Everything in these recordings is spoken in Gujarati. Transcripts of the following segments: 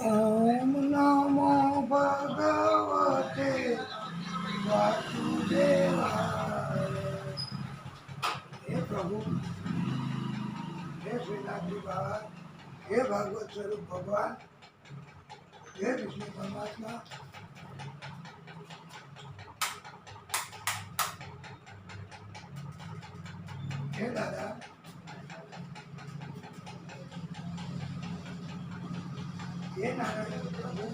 ઓમ નમો ભગવતે વાસુદેવાય. હે પ્રભુ, હે શ્રીનાથજી બાબા, હે ભાગવત સ્વરૂપ ભગવાન, હે વિષ્ણુ પરમાત્મા, હે દાદા, હે નારાયણ પ્રભુ,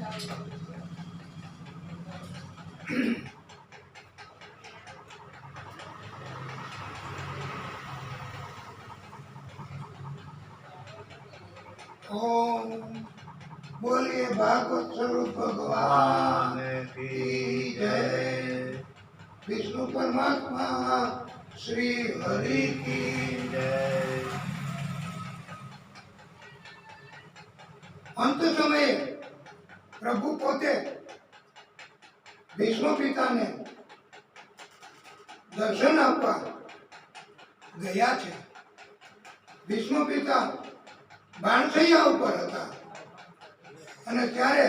ઓમ બોલીએ ભાગવત સ્વરૂપ ભગવાન કી જય. વિષ્ણુ પરમાત્મા શ્રી હરિ કી જય. અંત સમયે પ્રભુ પોતે ભીષ્મ પિતાને દર્શન આપવા ગયા છે. ભીષ્મ પિતા બાણશૈયા ઉપર હતા અને ત્યારે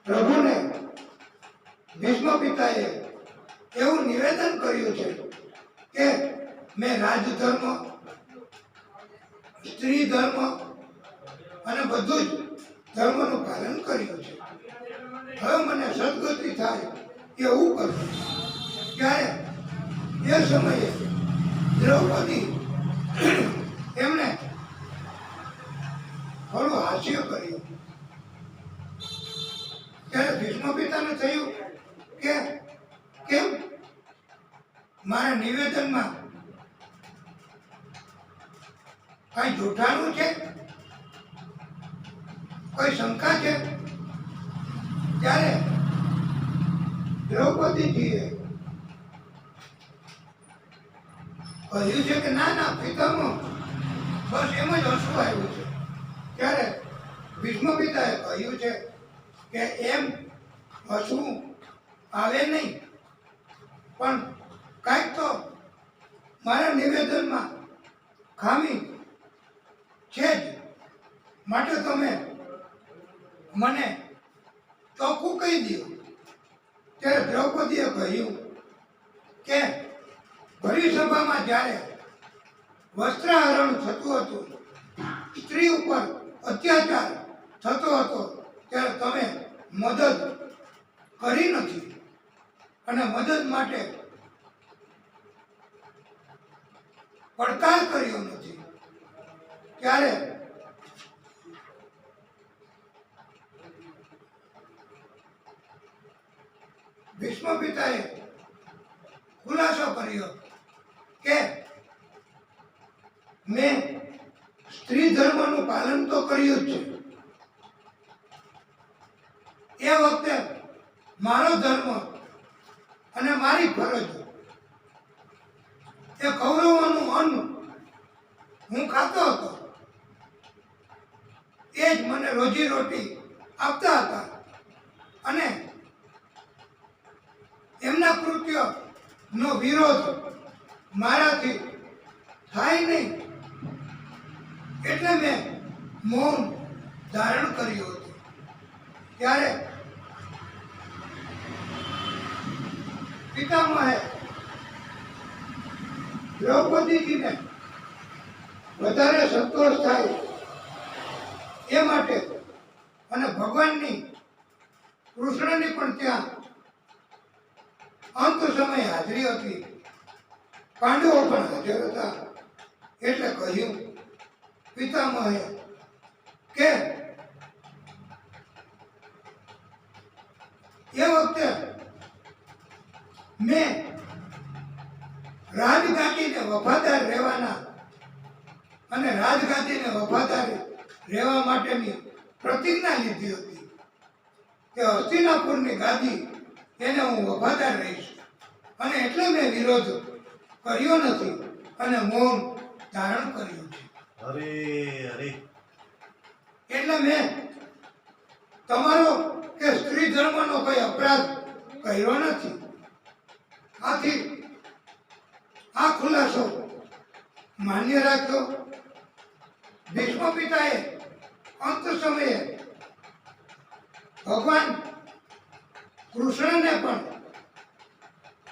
પ્રભુને ભીષ્મ પિતાએ એવું નિવેદન કર્યું છે કે મેં રાજધર્મ, સ્ત્રી ધર્મ અને બધું જ ધર્મનું પાલન કર્યું છે. હવે મને સદગતિ થાય એવું કરવું. ત્યારે એ સમયે દ્રૌપદી એમણે થોડું હાસ્ય કર્યું. ત્યારે ભીષ્મ પિતાને થયું કે કેમ મારા નિવેદનમાં કઈ જૂઠાણું છે, કોઈ શંકા છે? ત્યારે દ્રૌપદીજીએ કહ્યું છે કે ના ના પિતામહ, બસ એમ જ હસવું આવ્યું છે. ત્યારે ભીષ્મ પિતાએ કહ્યું છે કે એમ હસવું આવે નહીં, પણ કાંઈક તો મારા નિવેદનમાં ખામી છે જ, માટે તમે મને ચોખ્ખું કહી દો. ત્યારે દ્રૌપદીએ કહ્યું કે ભરી સભામાં જ્યારે વસ્ત્રાહરણ થતું હતું, સ્ત્રી ઉપર અત્યાચાર થતો હતો, ત્યારે તમે મદદ કરી નથી અને મદદ માટે પડકાર કર્યો નથી. ત્યારે ભીષ્મ પિતાએ ખુલાસો કર્યો કે મેં સ્ત્રી ધર્મનું પાલન તો કર્યું જ છે. એ વખતે મારો ધર્મ અને મારી ફરજ એ કૌરવોનું અન્ન હું ખાતો હતો, એ જ મને રોજી રોટી આપતા હતા અને એમના કૃત્ય નો વિરોધ મારાથી થાય નહીં, એટલે મેં મૌન ધારણ કર્યું હતું. ત્યારે પિતામહે દ્રૌપદીજીને વધારે સંતોષ થાય એ માટે અને ભગવાનની કૃષ્ણની પણ ત્યાં અંત સમયે હાજરી હતી, પાંડવો પણ હાજર હતા, એટલે કહ્યું પિતામહે કે એ વખતે મેં રાજગાદીને વફાદાર રહેવાના અને રાજગાદીને વફાદાર રહેવા માટેની પ્રતિજ્ઞા લીધી હતી કે હસ્તિનાપુરની ગાદી એને હું વફાદાર રહીશ, અને એટલે મેં વિરોધ કર્યો નથી અને મૌન ધારણ કર્યું છે. અરે અરે, એટલે મેં તમારો કે સ્ત્રી ધર્મનો કોઈ અપરાધ કર્યો નથી. આથી આ ખુલાસો માન્ય રાખ્યો. ભીષ્મ પિતાએ અંત સમયે ભગવાન કૃષ્ણને પણ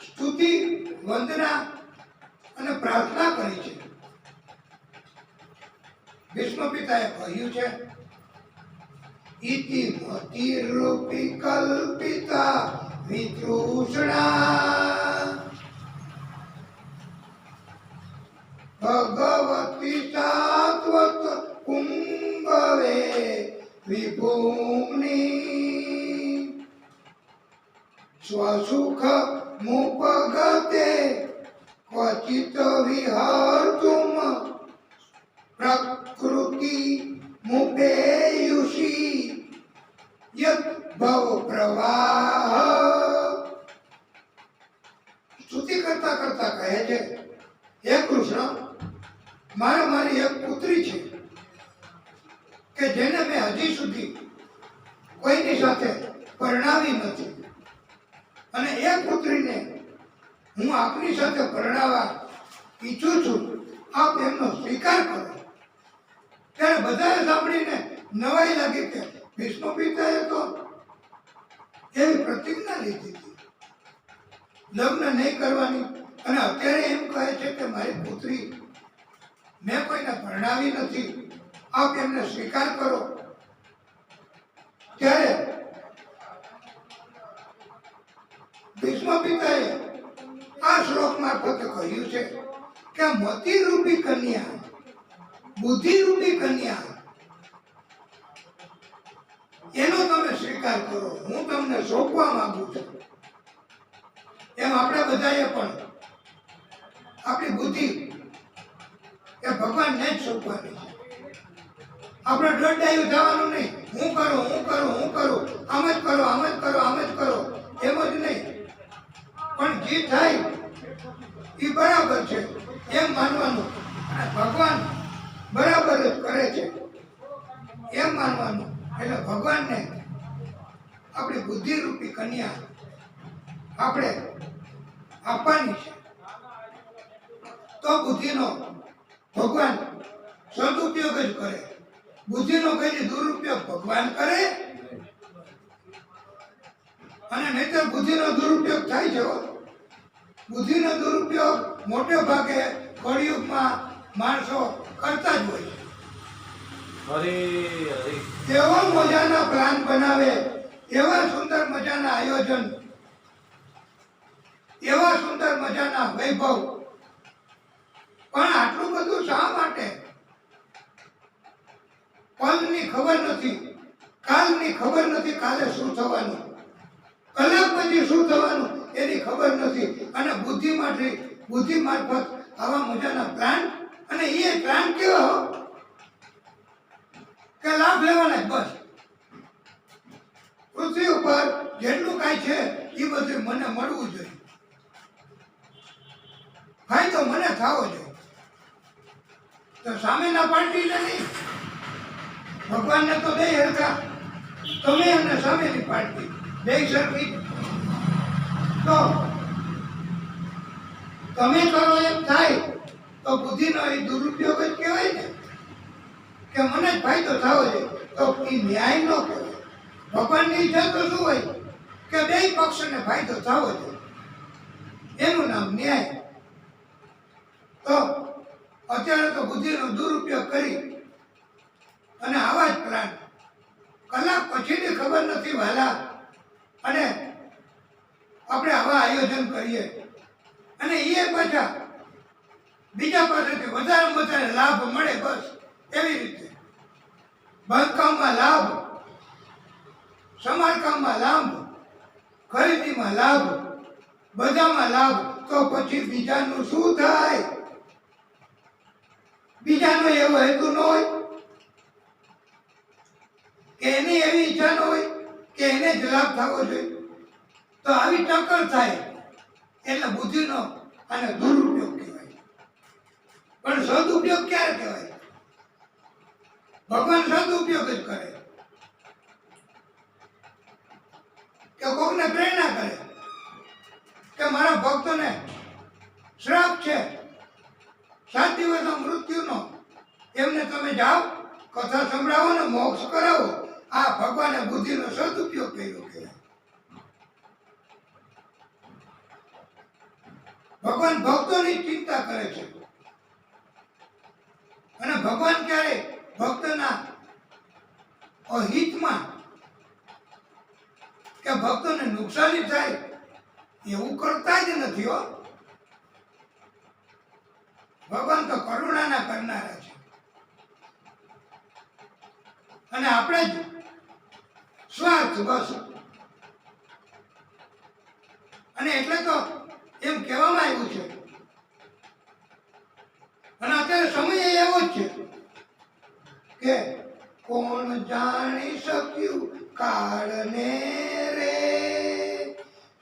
સ્તુતિ, વંદના અને પ્રાર્થના કરી છે. ભીષ્મ પિતાએ કહ્યું છે, ઇતિ મતિરૂપી કલ્પિતા વિતૃષ્ણા ભગવતી સાત્વત કુંભવે વિભૂમ્ની સ્વસુખ મુપગતે ક્વચિત વિહર્તુમ પ્રકૃતિ મુપેયુષી યત ભવ પ્રવાહ. સ્તુતિ કરતા કરતા કહે છે, હે કૃષ્ણ, મારી એક પુત્રી છે કે જેને મેં હજી સુધી કોઈની સાથે પરણાવી નથી, અને એ પુત્રીને હું આપની સાથે પરણાવવા ઈચ્છું છું. આપ એમનો સ્વીકાર કરો. ત્યારે બધાએ સાંભળીને નવાઈ લાગી કે ભીષ્મ પિતાએ તો એવી પ્રતિજ્ઞા લીધી હતી લગ્ન નહીં કરવાની, અને અત્યારે એમ કહે છે કે મારી પુત્રી મેં કોઈને પરણાવી નથી, આપ એમને સ્વીકાર કરો. ત્યારે ભીષ્મ પિતાએ આ શ્લોક મારફતે કહ્યું છે કે મતિરૂપી કન્યા, બુદ્ધિરૂપી કન્યા, એનો તમે સ્વીકાર કરો. હું તમને સોંપવા માંગુ છું. એમ આપણે બધાએ પણ આપણી બુદ્ધિ એ ભગવાનને જ સોંપવાની છે. આપણે દોડાયું થવાનું નહીં. હું કરું, આમ જ કરો, એમ જ નહીં. પણ જે થાય એ બરાબર છે એમ માનવાનું, અને ભગવાન બરાબર જ કરે છે એમ માનવાનું. એટલે ભગવાનને આપણી બુદ્ધિરૂપી કન્યા આપણે આપવાની છે. તો બુદ્ધિનો ભગવાન સદુપયોગ જ કરે. બુદ્ધિનો કઈ દુરુપયોગ ભગવાન કરે, અને નહીતર બુદ્ધિનો દુરુપયોગ થાય છે. બુદ્ધિનો દુરુપયોગ મોટે ભાગે કળિયુગમાં માણસો કરતા જ હોય છે. એવા મજાના પ્લાન બનાવે, એવા સુંદર મજાના આયોજન, એવા સુંદર મજાના વૈભવ, પણ આટલું બધું શા માટે? પલની ખબર નથી, કાલની ખબર નથી, કાલે શું થવાનું, કલાક પછી શું થવાનું એની ખબર નથી. અને બુદ્ધિ મારફત આવા મજાના પ્લાન, અને એ પ્લાન કેવો કે લાભ લેવાના બસ. પૃથ્વી ઉપર જેટલું કાંઈ છે એ બધું મને મળવું જોઈએ, ફાયદો મને થવો જોઈએ. તો સામેના પાર્ટીને નહીં, ભગવાનને તો બે હરખા, તમે અને સામેની પાર્ટી બે સરખી. તો તમે કરો એમ થાય તો બુદ્ધિનો એ દુરુપયોગ જ કહેવાય ને, કે મને જ ફાયદો થવો જોઈએ. તો એ ન્યાય ન કહેવાય. ભગવાનની ઈચ્છા તો શું હોય કે બે પક્ષને ફાયદો થવો જોઈએ, એનું નામ ન્યાય. તો અત્યારે તો બુદ્ધિનો દુરુપયોગ કરી અને આવા જ પ્લાન, કલાક પછીની ખબર નથી વાલા, અને આપણે આવા આયોજન કરીએ, અને એ પાછા બીજા પાસેથી વધારે લાભ મળે, બસ એવી રીતે. બાંધકામમાં લાભ, સમારકામમાં લાભ, ખરીદીમાં લાભ, બધામાં લાભ. તો પછી બીજાનું શું થાય? બીજાનો એવો હેતુ ન હોય કે એની એવી ઈચ્છા ન હોય કે એને જ લાભ થવો જોઈએ. તો આવી ટક્કર થાય એટલે બુદ્ધિનો અને દુરુપયોગ કહેવાય. પણ સદુપયોગ ક્યારે કહેવાય? ભગવાન સદુપયોગ જ કરે, કે કોકને પ્રેરણા કરે કે મારા ભક્તોને શ્રાપ છે 7 દિવસનો મૃત્યુનો, એમને તમે જાઓ કથા સંભળાવો ને મોક્ષ કરાવો, આ ભગવાને બુદ્ધિનો સદુપયોગ કર્યો કહેવાય. ભગવાન ભક્તોની ચિંતા કરે છે અને ભગવાન ક્યારે ભક્તના અહિતમાં કે ભક્તોને નુકસાની થાય એવું કરતા જ નથી હો. ભગવાન તો કરુણાના કરનારા છે અને આપણે જ સ્વાર્થ બસ. અને એટલે તો એમ કહેવામાં આવ્યું છે અને અત્યારે સમય એવો જ છે કે કોણ જાણી શક્યું કાળને રે,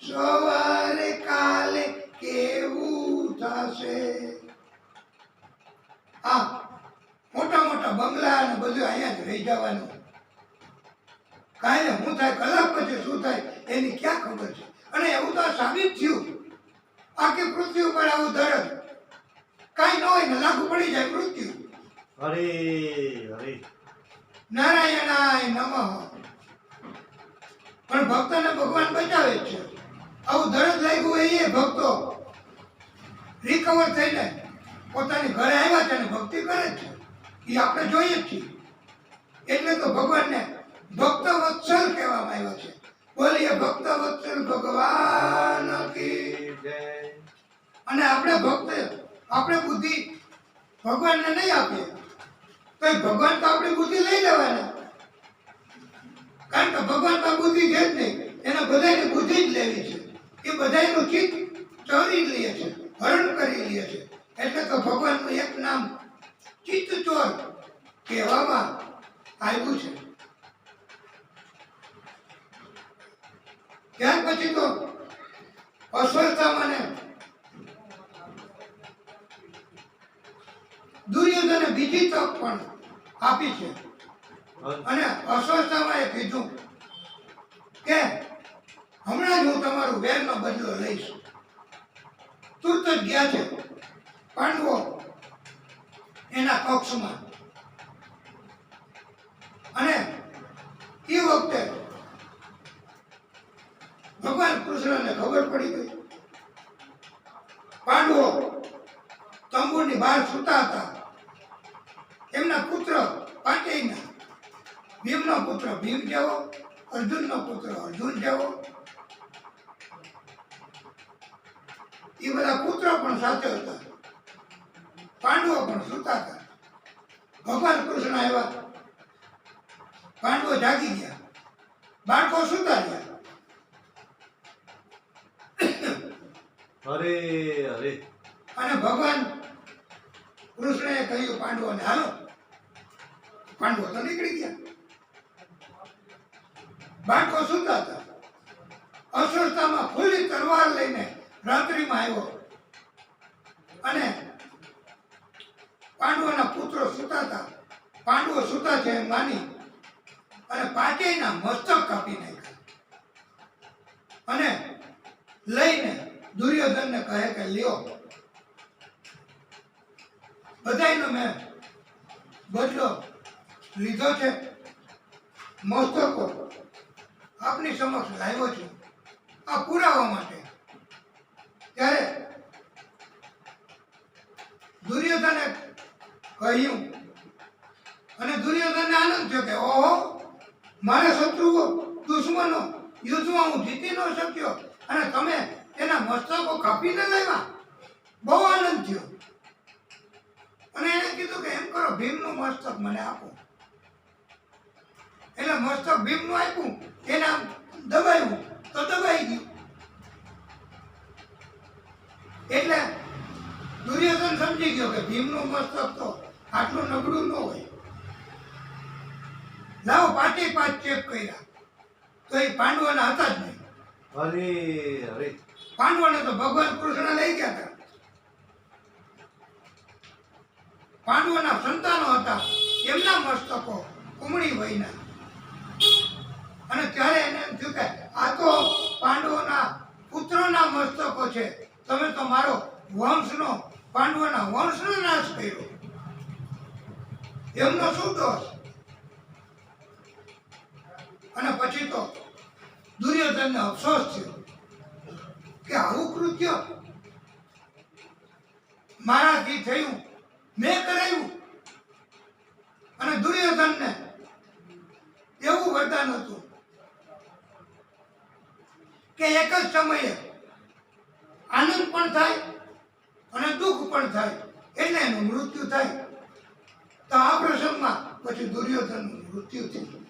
સવારે કાલે કેવું થશે. આ મોટા મોટા બંગલા અને બધું અહીંયા જ રહી જવાનું. કાલે શું થાય, કલાક પછી શું થાય એની ક્યાં ખબર છે. અને એવું તો સાબિત થયું. આખી પૃથ્વી ઉપર આવું ધરત કાંઈ ન હોય ને લાગુ પડી જાય મૃત્યુ. હરે હરે નારાયણાય નમઃ. પણ ભક્તોને ભગવાન બચાવે છે. આવું ધરત લાગ્યું હોય એ ભક્તો રિકવર થઈને પોતાની ઘરે આવ્યા છે અને ભક્તિ કરે છે. એ આપણે જોઈએ જ છીએ. એટલે તો ભગવાનને ભક્ત વત્સલ કહેવામાં આવ્યા છે. બોલીએ ભક્ત વત્સલ ભગવાન કી જય. અને આપણે ભક્ત આપણે બુદ્ધિ ભગવાનને નહીં આપીએ તો ભગવાન તો આપણી બુદ્ધિ લઈ લેવાના. કારણ કે ભગવાન તો બુદ્ધિ છે જ નહીં. એને બધાની બુદ્ધિ જ લેવી છે. એ બધાનું ચિત્ત ચોરી લે છે, હરણ કરી લે છે. એટલે તો ભગવાનનું એક નામ ચિત્ત ચોર કહેવામાં આવ્યું છે. ત્યાર પછી તો અશ્વત્થામાને દુર્યોધને બીજી તક પણ આપી છે અને અશ્વત્થામાએ કીધું કે હમણાં જ હું તમારું વેરનો બદલો લઈશ. તુરત જ ગયા છે પાંડવો એના કક્ષમાં અને એ વખતે ભગવાન કૃષ્ણને ખબર પડી ગઈ. પાંડવો તંબુની બહાર સૂતા હતા. એમના પુત્ર પાંચેયના, ભીમનો પુત્ર ભીમ જેવો, અર્જુનનો પુત્ર અર્જુન જેવો, એ બધા પુત્રો પણ સાથે હતા. પાંડવો પણ સૂતા હતા. ભગવાન કૃષ્ણ આવ્યા. પાંડવો જાગી ગયા, બાળકો સૂતા રહ્યા. હરે હરે. અને ભગવાન કૃષ્ણએ કહ્યું પાંડવોને હાલો. પાંડવો તો નીકળી ગયા. બાળકો સૂતા હતા. અસ્વસ્થતામાં ખુલ્લી તલવાર લઈને રાત્રિમાં આવ્યો અને પાંડવોના પુત્રો સૂતા હતા. પાંડવો સૂતા છે એમ માની અને પાંચેયના મસ્તક કાપી નાખ્યા અને લઈને દુર્યોધનને કહે કે લ્યો, બધાયનો મેં બદલો લીધો છે. મસ્તકો આપની સમક્ષ લાવ્યો છું આ પુરાવા માટે. ત્યારે દુર્યોધને કહ્યું અને દુર્યોધનને આનંદ થયો કે ઓહો, મારા શત્રુઓ દુશ્મનો યુદ્ધમાં હું જીતી ન શક્યો અને તમે એના મસ્તકો કાપીને લાવ્યા. બહુ આનંદ થયો અને એને કીધું કે એમ કરો, ભીમનું મસ્તક મને આપો. એટલે મસ્તક ભીમનું આપ્યું. એને આમ દબાવ્યું તો દબાઈ ગયું. એટલે દુર્યોધન સમજી ગયો કે ભીમનું મસ્તક તો આટલું નબળું ન હોય. લાવો પાંચે પાંચ ચેક કર્યા તો એ પાંડવોના હતા જ નહીં. હરે હરે. પાંડવોને તો ભગવાન કૃષ્ણ લઈ ગયા હતા. પાંડવોના સંતાનો હતા, એમના મસ્તકો કુમળી વયના. અને ત્યારે એને એમ થયું કે આ તો પાંડવોના પુત્રોના મસ્તકો છે. તમે તો મારો વંશનો, પાંડવોના વંશનો નાશ કર્યો. એમનો શું દોષ? દુર્યોધનને અફસોસ થયો કે આવું કૃત્ય મારાથી થયું, મેં કરાયું. અને દુર્યોધનને એવું વરદાન હતું કે એક જ સમયે આનંદ પણ થાય અને દુઃખ પણ થાય, એટલે એનું મૃત્યુ થાય. તો આ પ્રસંગમાં પછી દુર્યોધનનું મૃત્યુ થયું.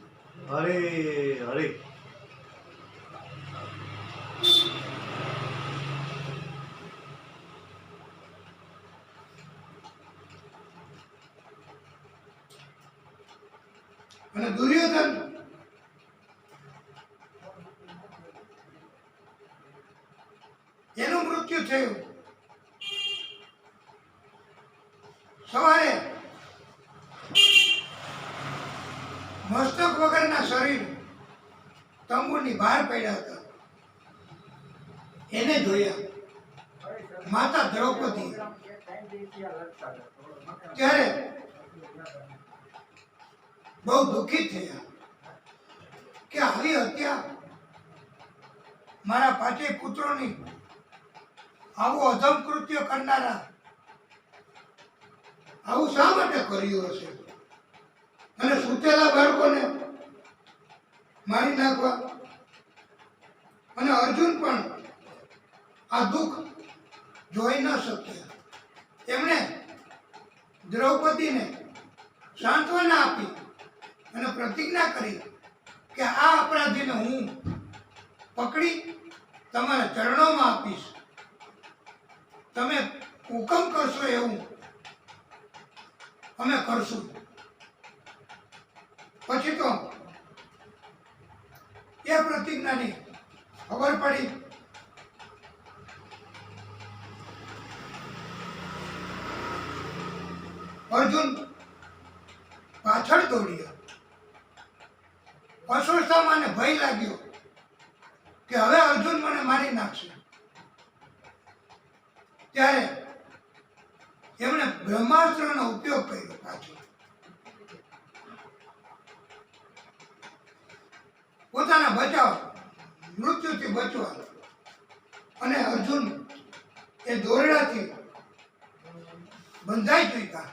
અરે અરે અને દુર્યોધન એનું મૃત્યુ થયું. સવારે મસ્તક વગરના શરીર તંબુની બહાર પડ્યા હતા. એને જોયા માતા દ્રૌપદી. ત્યારે બહુ દુઃખી થયા કે આવી હત્યા મારા પાંચેય પુત્રોની આવું અધમ કૃત્ય કરનારા આવું શા માટે કર્યું હશે? અને સૂતેલા બાળકોને મારી નાખવા. અને અર્જુન પણ આ દુઃખ જોઈ ન શક્યા. એમણે દ્રૌપદીને સાંત્વના આપી અને પ્રતિજ્ઞા કરી કે આ અપરાધીને હું પકડી તમારા ચરણોમાં આપીશ. તમે હુકમ કરશો એવું અમે કરશું. પછી તો એ પ્રતિજ્ઞાની ખબર પડી. અર્જુન પાછળ દોડ્યો. અશ્વત્થામાને ભય લાગ્યો કે હવે અર્જુન મને મારી નાખશે. ત્યારે એમણે બ્રહ્માસ્ત્રનો ઉપયોગ કર્યો પાછો. પોતાના બચાવ, મૃત્યુથી બચવા. અને અર્જુન એ દોરડાથી બંધાઈ ચૂક્યા.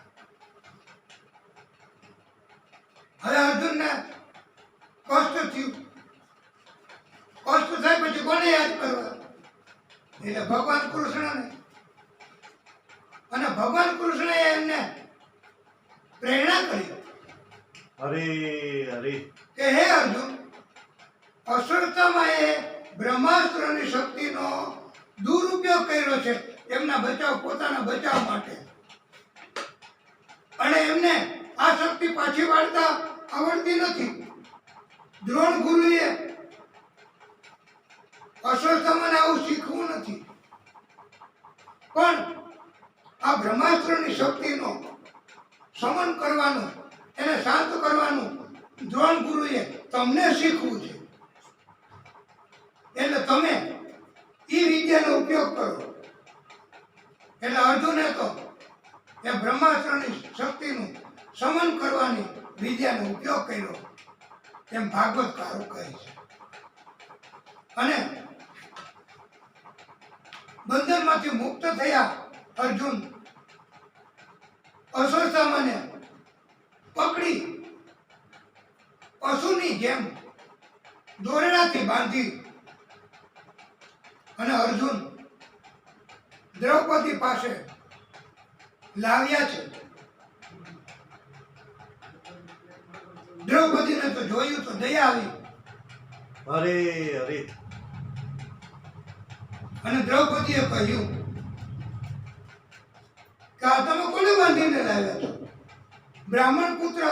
હવે અર્જુનને કષ્ટ થયું. કષ્ટ થાય પછી કોને યાદ કરવા? એટલે ભગવાન કૃષ્ણને. અને ભગવાન કૃષ્ણએ એમને પ્રેરણા કરી અરે અરે કે હે અર્જુન, અશ્વત્થામાએ બ્રહ્માસ્ત્રની શક્તિનો દુરુપયોગ કર્યો છે એમના બચાવ, પોતાના બચાવ માટે. અને એમને આ શક્તિ પાછી વાળતા આવડતી નથી. દ્રોણ ગુરુએ અશ્વત્થામાને આવું શીખવું નથી. પણ આ બ્રહ્માસ્ત્રની શક્તિનો શમન કરવાનું, એને શાંત કરવાનું દ્રોણ ગુરુએ તમને શીખવું છે. એટલે તમે એ વિદ્યાનો ઉપયોગ કરો. એટલે અર્જુને તો એ બ્રહ્માસ્ત્રની શક્તિનું શમન કરવાની વિદ્યાનો ઉપયોગ કર્યો, એમ ભાગવતકારો કહે છે. અને બંધનમાંથી મુક્ત થયા અર્જુન અશ્વત્થામાને પકડી પશુની જેમ દોરડાથી બાંધી અને અર્જુન દ્રૌપદી પાસે લાવ્યા છે. દ્રૌપદીને તો જોયું તો દયા આવી. અરે અરે અને દ્રૌપદીએ કહ્યું કે આ તમે કોને બાંધીને લાવ્યા છો? બ્રાહ્મણ પુત્ર,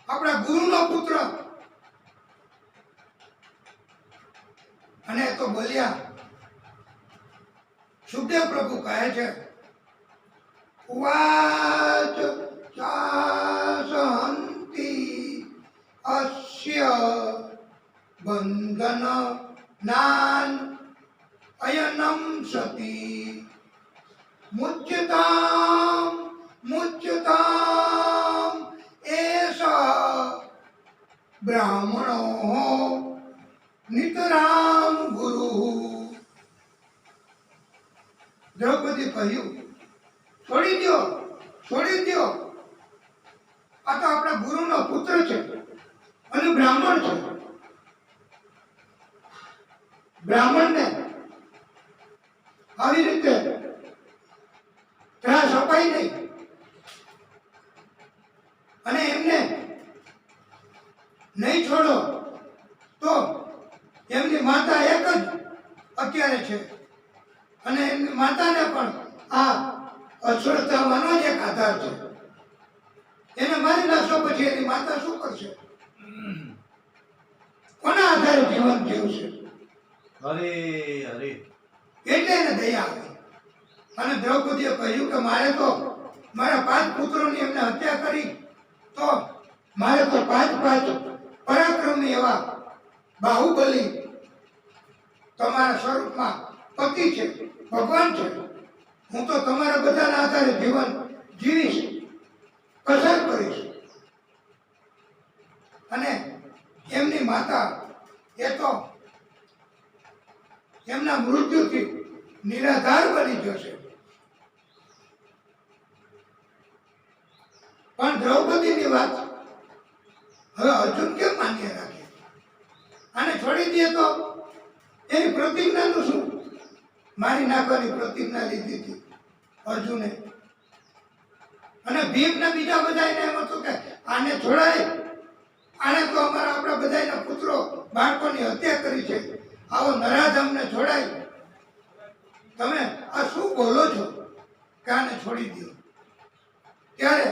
આપણા ગુરુનો પુત્ર. અને તો બોલ્યા, સુખદેવ પ્રભુ કહે છે, ઉવાચ ચાસહંતિ અસ્ય બંધન નાન અયનમ સતી મુચ્યતામ એષ બ્રાહ્મણો નિતરામ ગુરુ. દ્રૌપદી કહ્યું, છોડી દો, છોડી દો. આ તો આપણા ગુરુનો પુત્ર છે અને બ્રાહ્મણ છે. બ્રાહ્મણને આવી રીતે ત્રાસ અપાય નહીં. અને એમને નહીં છોડો તો એમની માતા એક જ અત્યારે છે અને એમની માતાને પણ આ અસ્વસ્થતામાંનો જ એક આધાર છે. એને મારી નાખશો પછી એની માતા શું કરશે? કોના આધારે જીવન જીવશે? અરે અરે એટલે એને દયા આવી. અને દ્રૌપદીએ કહ્યું કે મારે તો મારા 5 પુત્રોની એમને હત્યા કરી તો મારે તો 5 પરાક્રમી એવા બાહુબલી તમારા સ્વરૂપમાં પતિ છે, ભગવાન છે. હું તો તમારા બધાના આધારે જીવન જીવીશ, પસાર કરીશ. અને એમની માતા એ તો એમના મૃત્યુથી નિરાધાર બની જશે. પણ દ્રૌપદીની વાત હવે અર્જુન કેમ માન્ય રાખે? આને છોડી દે તો એની પ્રતિજ્ઞાનું શું? મારી નાખવાની પ્રતિજ્ઞા લીધી હતી અર્જુને. અને ભીમને બીજા બધા એમ હતું કે આને છોડાય, આને તો અમારા આપણા બધાના પુત્રો બાળકોની હત્યા કરી છે, આવો નરાધમને છોડાય. તમે આ શું બોલો છો કે આને છોડી દો? ત્યારે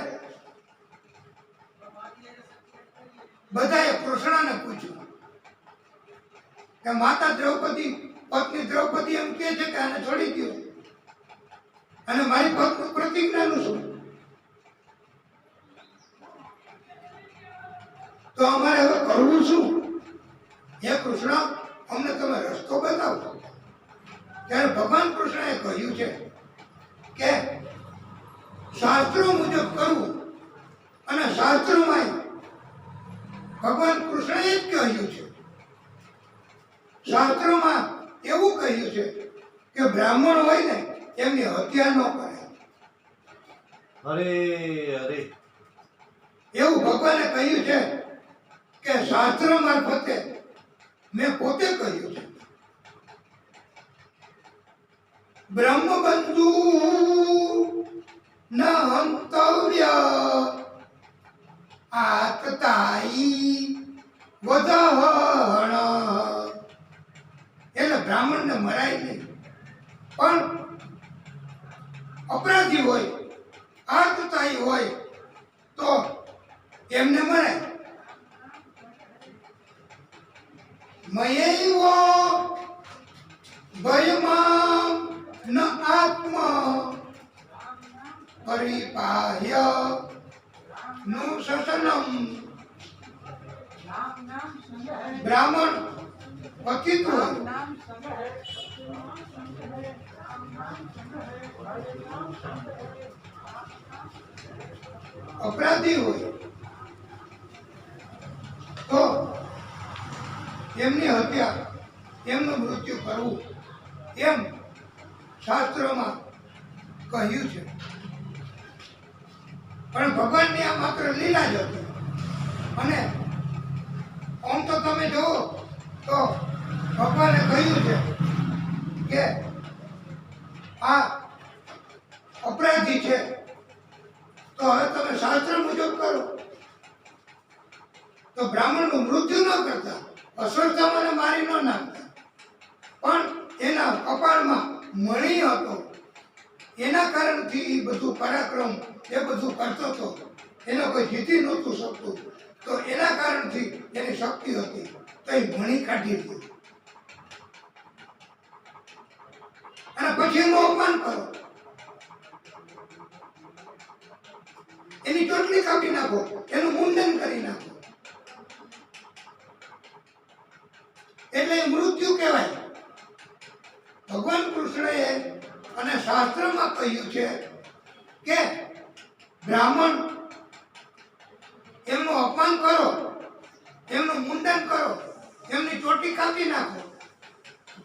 બધાએ કૃષ્ણને પૂછ્યું કે માતા દ્રૌપદી, પત્ની દ્રૌપદી એમ કહે છે કે આને છોડી દો, અને મારી પત્ની પ્રતિજ્ઞાનું શું? તો અમારે હવે કરવું શું? હે કૃષ્ણ, અમને તમે રસ્તો બતાવો. ત્યારે ભગવાન કૃષ્ણએ કહ્યું છે કે શાસ્ત્રો મુજબ કરવું. અને શાસ્ત્રોમાં ભગવાન કૃષ્ણએ જ કહ્યું છે, શાસ્ત્રોમાં એવું કહ્યું છે કે બ્રાહ્મણ હોય ને એમની હત્યા ન કરે. અરે અરે એવું ભગવાને કહ્યું છે કે શાસ્ત્ર મારફતે મેં પોતે કહ્યું છે. બ્રહ્મબંધુ ન હંતવ્ય આતતાઈ વધહણ. એટલે બ્રાહ્મણને મરાય નહીં, પણ અપરાધી હોય, આતતાઈ હોય તો એમને મરાય. મયૈવ ભયમામ ન આત્મ પરિપાહ્ય નું શસનમ. બ્રાહ્મણ પતિત હોય, અપરાધી હોય તો એમની હત્યા, એમનું મૃત્યુ કરવું એમ શાસ્ત્રોમાં કહ્યું છે. પણ ભગવાનની આ માત્ર લીલા જ હતી. અને આમ તો તમે જુઓ તો ભગવાને કહ્યું છે કે આ અપરાધી છે તો હવે તમે શાસ્ત્ર મુજબ કરો. તો બ્રાહ્મણનું મૃત્યુ ન કરતા, અસ્વસ્થતાને મારી ન નાખતા, પણ એના કપાળમાં મણી હતો, એના કારણથી બધું પરાક્રમ એ બધું કરતો હતો. એનો કોઈ જીતી નહોતું શકતું, તો એના કારણથી એની શક્તિ હતી, તો એ મણી કાઢી હતી. અને પછી એનું અપમાન કરો, એની ચોટલી કાપી નાખો, એનું મુંડન કરી નાખો, એટલે એ મૃત્યુ કહેવાય. ભગવાન કૃષ્ણએ અને શાસ્ત્રમાં કહ્યું છે કે બ્રાહ્મણ એમનું અપમાન કરો, એમનું મુંડન કરો, એમની ચોટી કાપી નાખો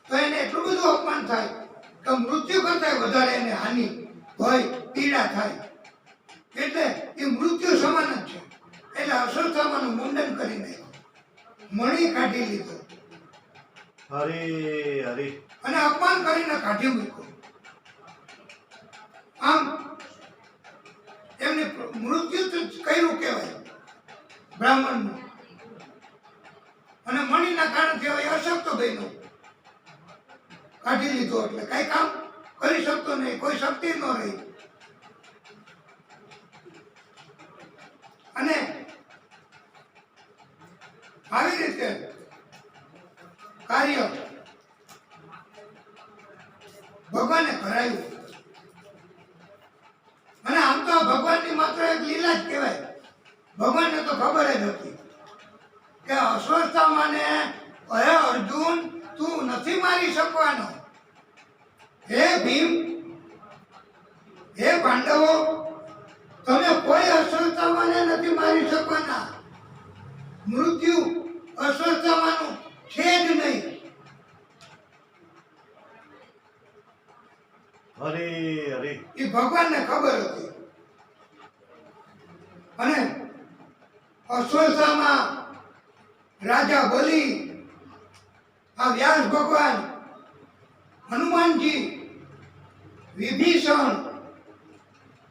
તો એને એટલું બધું અપમાન થાય કે મૃત્યુ કરતા વધારે એને હાનિ ભય પીડા થાય. એટલે એ મૃત્યુ સમાન જ છે. એટલે અશ્વત્થામાનું મુંડન કરી નાખ્યું, મણી કાઢી લીધો અરે અરે અને અપમાન કરીને કાઢી મૂક્યો. આમ એમને મૃત્યુ તો કર્યું કહેવાય બ્રાહ્મણનું. અને મણીના કારણે કહેવાય અશક્ત બન્યો, કાઢી લીધો એટલે કઈ કામ કરી શકતો નહીં, કોઈ શક્તિ ન રહી. અને આવી રીતે કાર્ય ભગવાને કરાયું. અને આમ તો ભગવાનની માત્ર એક લીલા જ કહેવાય. ભગવાનને તો ખબર જ હતી કે અશ્વત્થામાને હે અર્જુન તું નથી મારી શકવાનો. હે ભીમ, હે પાંડવો, તમે કોઈ અશ્વત્થામાને નથી મારી શકવાના. મૃત્યુ અશ્વત્થામાનું છે જ નહીં. અરે અરે એ ભગવાનને ખબર હતી. અને અશ્વત્થામા, રાજા બલિ, આ વ્યાસ ભગવાન, હનુમાનજી, વિભીષણ,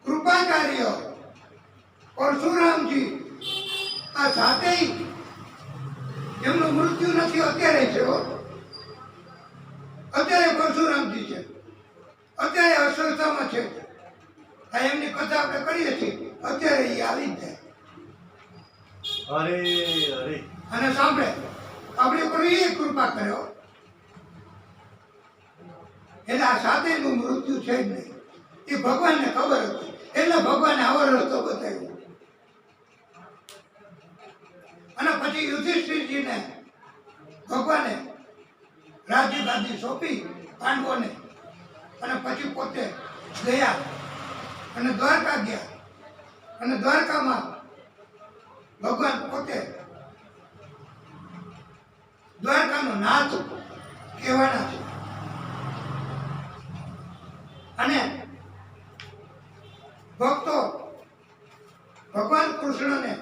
કૃપાચાર્ય, પરશુરામજી, આ સાતેય એમનું મૃત્યુ નથી અત્યારે છે હો. અત્યારે પરશુરામજી છે, અત્યારે અશ્વત્થામા છે. આ એમની કથા આપણે કરીએ છીએ, અત્યારે એ આવી જ જાય. અરે અરે અને સાંભળે આપણે કોઈ એ કૃપા કર્યો એટલે આ સાતેયનું મૃત્યુ છે જ નહીં. એ ભગવાનને ખબર હતી એટલે ભગવાને આવો રસ્તો બતાવ્યો. અને પછી યુધિષ્ઠિરજીને ભગવાને રાજ્ય ગાદી સોંપી પાંડવોને. અને પછી પોતે ગયા અને દ્વારકા ગયા. અને દ્વારકામાં ભગવાન પોતે દ્વારકાનો નાથ કહેવાના છે. અને ભક્તો ભગવાન કૃષ્ણને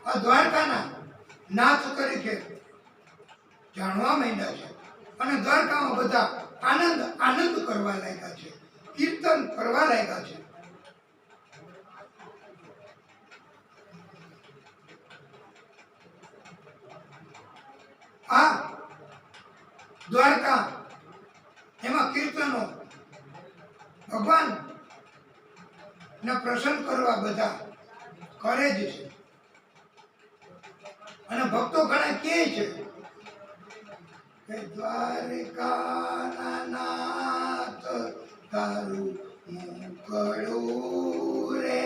આ દ્વારકાના નાથ તરીકે જાણવા માંડ્યા છે. અને દ્વારકામાં બધા આનંદ કરવા લાગ્યા છે, કીર્તન કરવા લાગ્યા છે. આ દ્વારકા એમાં કીર્તનો ભગવાન ને પ્રસન્ન કરવા બધા કરે જ છે. અને ભક્તો ઘણા કહે છે કે દ્વારકાના નાથ તારું મુકળું રે,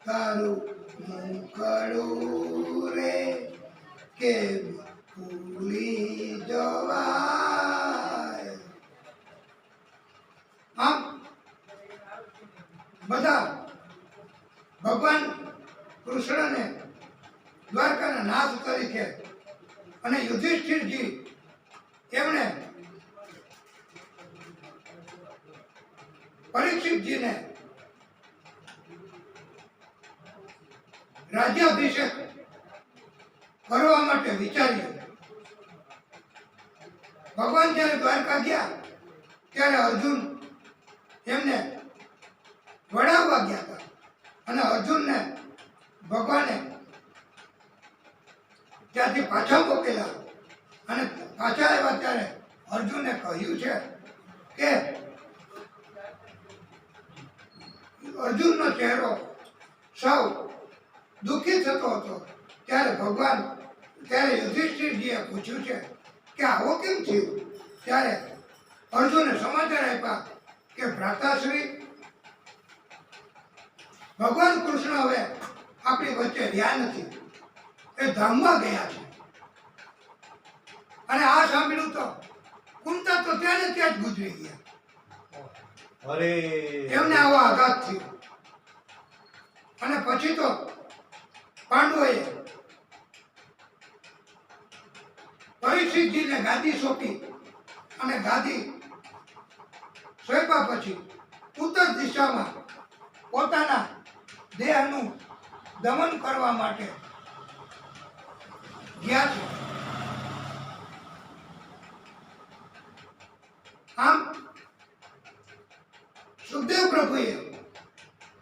તારું મુકળું રે, કે ભૂલી જવાય. આમ બધા ભગવાન કૃષ્ણને દ્વારકાના નાથ તરીકે અને યુધિષ્ઠિરજી એમણે પરીક્ષિતજીને રાજ્યાભિષેક કરવા માટે વિચાર્યું. ભગવાન જ્યારે દ્વારકા ગયા ત્યારે અર્જુન એમને વડાવવા ગયા હતા. અને અર્જુનને ભગવાને ત્યાંથી પાછા મોકલ્યા. અને પાછા આવ્યા ત્યારે અર્જુને કહ્યું છે કે અર્જુનનો ચહેરો સૌ દુઃખી થતો હતો. ત્યારે યુધિષ્ઠિરજીએ પૂછ્યું છે કે આવો કેમ થયું? ત્યારે અર્જુને સમાચાર આપ્યા કે ભ્રાતાશ્રી, ભગવાન કૃષ્ણ હવે આપણી વચ્ચે રહ્યા નથી, એ ધામમાં ગયા છે. અને આ સાંભળ્યું તો કુંતા તો ત્યાં ને ત્યાં જ ગુજરી ગયા. અરે એમને આવો આઘાત થયો. અને પછી તો પાંડવોએ પરીક્ષિતજીને ગાદી સોંપી અને ગાદી સોંપ્યા પછી ઉત્તર દિશામાં પોતાના દેહનું દમન કરવા માટે ગયા છે. આમ સુખદેવ પ્રભુએ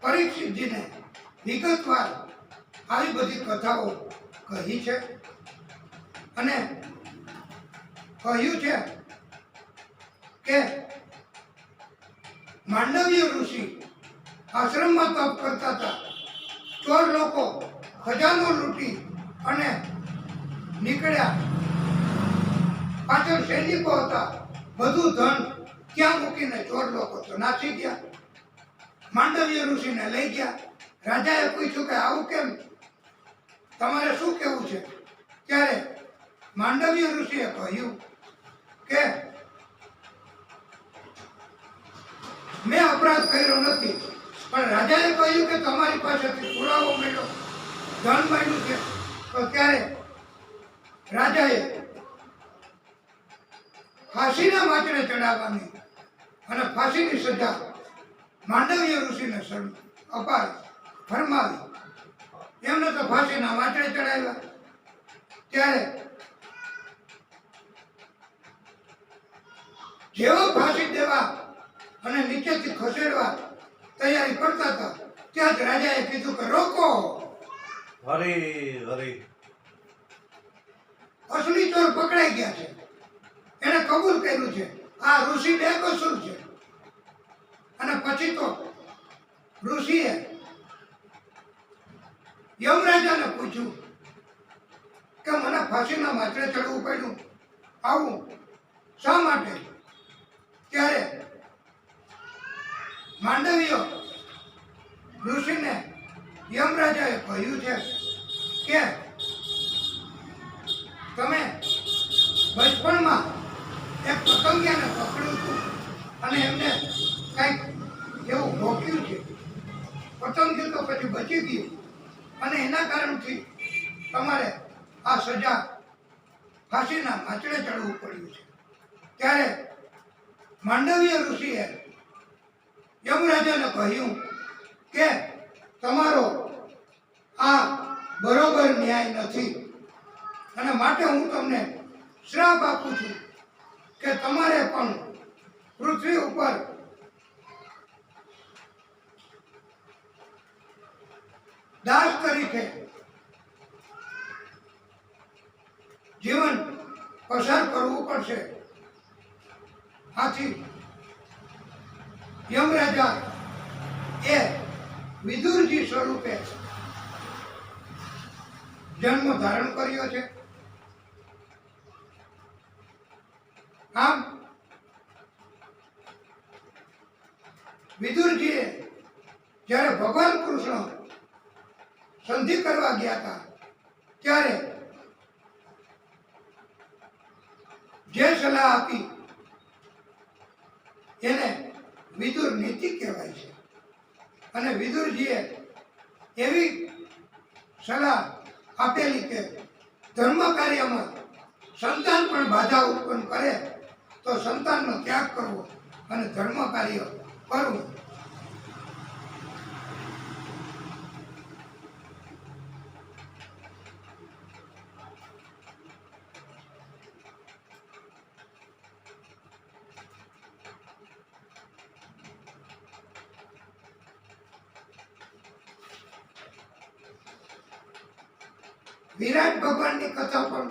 પરીક્ષિતજીને વિગતવાર આવી બધી કથાઓ કહી છે અને કહ્યું છે કે માંડવ્ય ઋષિ આશ્રમમાં તપ કરતા હતા. ચોર લોકો ખજાનો લૂંટી અને નીકળ્યા. પાછળ સૈનિકો હતા. બધું ધન ક્યાં મૂકીને ચોર લોકો તો નાસી ગયા. માંડવ્ય ઋષિને લઈ ગયા. રાજાએ પૂછ્યું કે આવું કેમ, તમારે શું કહેવું છે? ત્યારે માંડવ્ય ઋષિએ કહ્યું કે મેં અપરાધ કર્યો નથી, પણ રાજાએ કહ્યું કે તમારી પાસેથી પુરાવો મળ્યો, ધન મળ્યું છે. તો ત્યારે રાજાએ ફાંસીના માચડે ચડાવવાની અને ફાંસીની સજા માંડવ્ય ઋષિને અપાવી ફરમાવી. એમને તો ફાંસીના માચડે ચડાવ્યા. ત્યારે જેવો ફાંસી દેવા અને નીચેથી ખસેડવા તૈયારી કરતા હતા ત્યાં જ રાજાએ કીધું કે રોકો. હરે હરે અસલી ચોર પકડાઈ ગયા છે. એને કબૂલ કર્યું છે આ ઋષિ બેકસૂર છે. અને પછી તો ઋષિએ યમરાજાને પૂછ્યું કે મને ફાંસીના માચડે ચડવું પડ્યું, આવું શા માટે? ત્યારે માંડવ્ય ઋષિને યમરાજાએ કહ્યું છે કે તમે બચપણમાં એક પતંગિયાને પકડ્યું હતું અને એમને કંઈક એવું ભોગ્યું છે. પતંગિયું તો પછી બચી ગયું અને એના કારણથી તમારે આ સજા ફાંસીના માચડે ચડવું પડ્યું છે. ત્યારે માંડવ્ય ઋષિએ યમરાજાને કહ્યું કે તમારો આ બરોબર ન્યાય નથી અને માટે હું તમને શ્રાપ આપું છું કે તમારે પણ પૃથ્વી ઉપર દાસ તરીકે જીવન પસાર કરવું પડશે. આથી યમરાજા એ વિદુરજી સ્વરૂપે જન્મ ધારણ કર્યો છે. આમ વિદુરજીએ જ્યારે ભગવાન કૃષ્ણ સંધિ કરવા ગયા હતા ત્યારે જે સલાહ આપી એને વિદુર નીતિ કહેવાય છે. અને વિદુરજીએ એવી સલાહ આપેલી કે ધર્મ કાર્યમાં સંતાન પણ બાધા ઉત્પન્ન કરે તો સંતાનનો ત્યાગ કરવો અને ધર્મ કાર્ય કરવું. વિરાટ ભગવાનની કથા પણ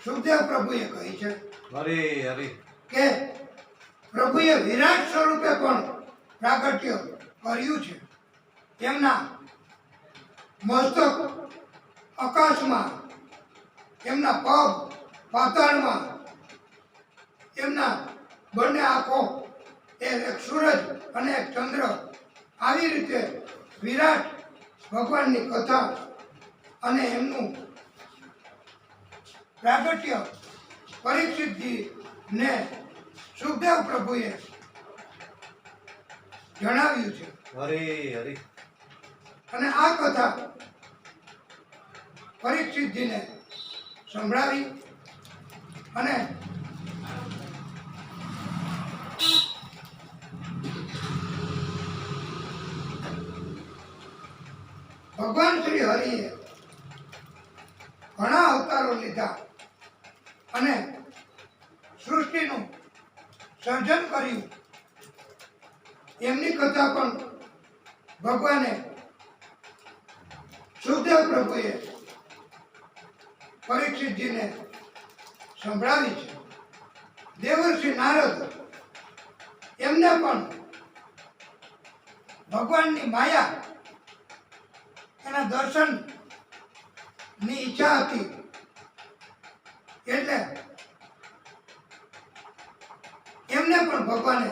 સુખદેવ પ્રભુએ કહી છે હરે હરે કે પ્રભુએ વિરાટ સ્વરૂપે પણ પ્રાગટ્ય કર્યું છે. તેમના મસ્તક આકાશમાં, એમના પગ પાતાળમાં, એમના બંને આંખો એ એક સૂરજ અને એક ચંદ્ર, આવી રીતે વિરાટ ભગવાનની કથા અને એમનું પ્રાગટ્ય પરીક્ષિતજીને સુખદેવ પ્રભુએ જણાવ્યું છે. હરે હરે અને આ કથા પરીક્ષિતજીને સંભળાવી અને ભગવાન શ્રી હરિએ ઘણા અવતારો લીધા અને સૃષ્ટિનું સર્જન કર્યું. એમની કથા પણ ભગવાને સુખદેવ પ્રભુએ પરીક્ષિતજીને સંભળાવી છે. દેવર્ષિ નારદ એમને પણ ભગવાનની માયા એના દર્શન ની ઈચ્છા હતી એટલે એમને પણ ભગવાને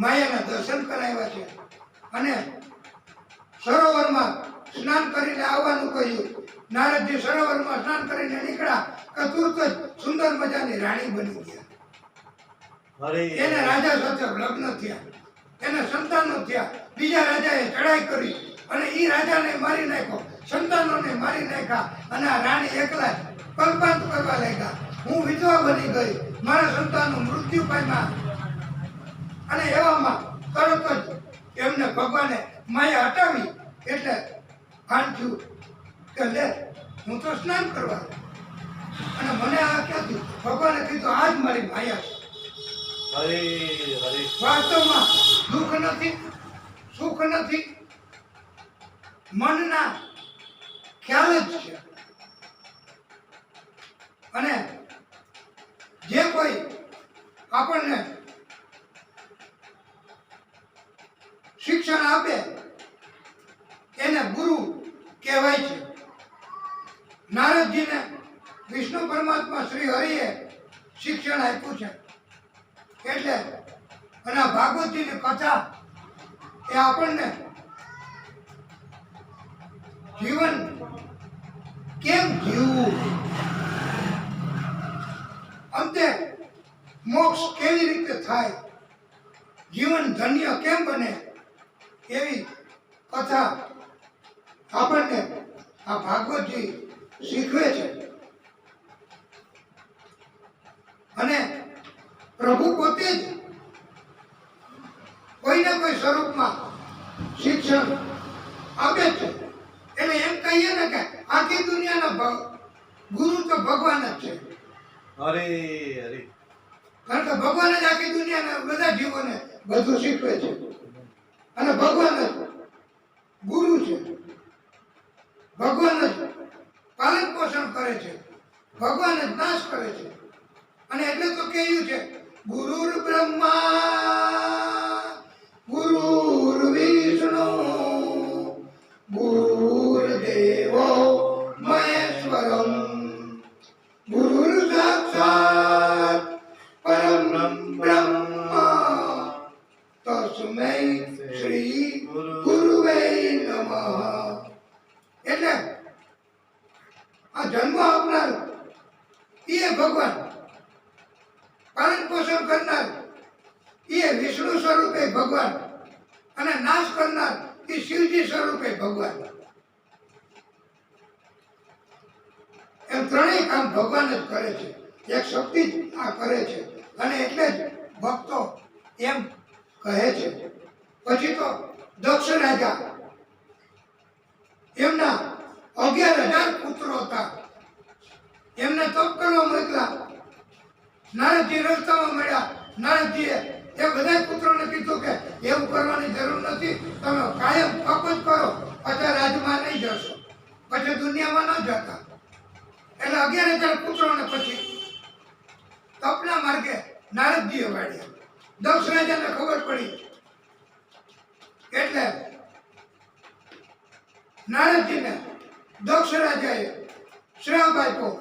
માયાના દર્શન કરાવ્યા છે અને સરોવરમાં સ્નાન કરીને આવવાનું કહ્યું. નારદજી સરોવરમાં સ્નાન કરીને નીકળ્યા કે તુરત જ સુંદર મજાની રાણી બની ગયા. અરે એને રાજા સાથે લગ્ન થયા, એને સંતાનો થયા. બીજા રાજાએ ચડાઈ કરી અને ઈ રાજાને મારી નાખ્યો, સંતાનોને મારી નાખ્યા અને આ રાણી એકલા જ કલ્પાંત કરવા લાગ્યા. હું વિધવા બની ગઈ, મારા સંતાનો મૃત્યુ પામ્યા. અને એવામાં તરત જ એમને ભગવાને માયા હટાવી એટલે ભાન થયું કે લે હું તો સ્નાન કરવા અને મને આ ક્યાંથી ભગવાને કીધું આ જ મારી માયા છે. હરે હરે વાસ્તવમાં દુઃખ નથી, સુખ નથી, મનના ખ્યાલ જ છે. અને જે કોઈ આપણને શિક્ષણ આપે એને ગુરુ કહેવાય છે. નારદજીને વિષ્ણુ પરમાત્મા શ્રી હરિએ શિક્ષણ આપ્યું છે એટલે અને આ ભાગવતજીની કથા એ આપણને જીવન કેમ જીવવું, અંતે મોક્ષ કેવી રીતે થાય, જીવન ધન્ય કેમ બને એવી કથા આપણને આ ભાગવતજી શીખવે છે. અને પ્રભુ પોતે જ કોઈને કોઈ સ્વરૂપમાં શિક્ષણ આપે છે. એટલે એમ કહીએ ને કે આખી દુનિયાના ગુરુ તો ભગવાન જ છે. હરે હરે કારણ કે ભગવાન જ આખી દુનિયાના બધા જીવોને બધું શીખવે છે અને ભગવાન જ ગુરુ છે. ભગવાન જ પાલન પોષણ કરે છે, ભગવાન જ નાશ કરે છે. અને એટલે તો કહ્યું છે ગુરુર બ્રહ્મા ગુરુર વિષ્ણુ ગુરુર્દેવો મહેશ્વરમ ગુરુર સાક્ષાત પરમ બ્રહ્મ તસ્મૈ શ્રી ગુરુવે નમઃ. એટલે આ જન્મ આપનાર એ ભગવાન, પાલન પોષણ કરનાર એ વિષ્ણુ સ્વરૂપે ભગવાન અને નાશ કરનાર એ શિવજી સ્વરૂપે ભગવાન. એમ ત્રણેય કામ ભગવાન જ કરે છે, એક શક્તિ જ આ કરે છે. અને એટલે જ ભક્તો એમ કહે છે. પછી તો દક્ષ રાજા એમના 11,000 પુત્રો હતા, એમને તપ કરવા મોકલા. નારદજી રસ્તામાં મળ્યા. નારદજીએ એ બધા પુત્રોને કીધું કે એવું કરવાની જરૂર નથી, તમે કાયમ તપ જ કરો, પછી રાજમાં નહીં જશો, પછી દુનિયામાં ન જતા. એટલે 11,000 પુત્રોને પછી તપના માર્ગે નારદજીએ વાળ્યા. દક્ષ રાજાને ખબર પડી એટલે નારદજીને દક્ષ રાજાએ શ્રાપ આપ્યો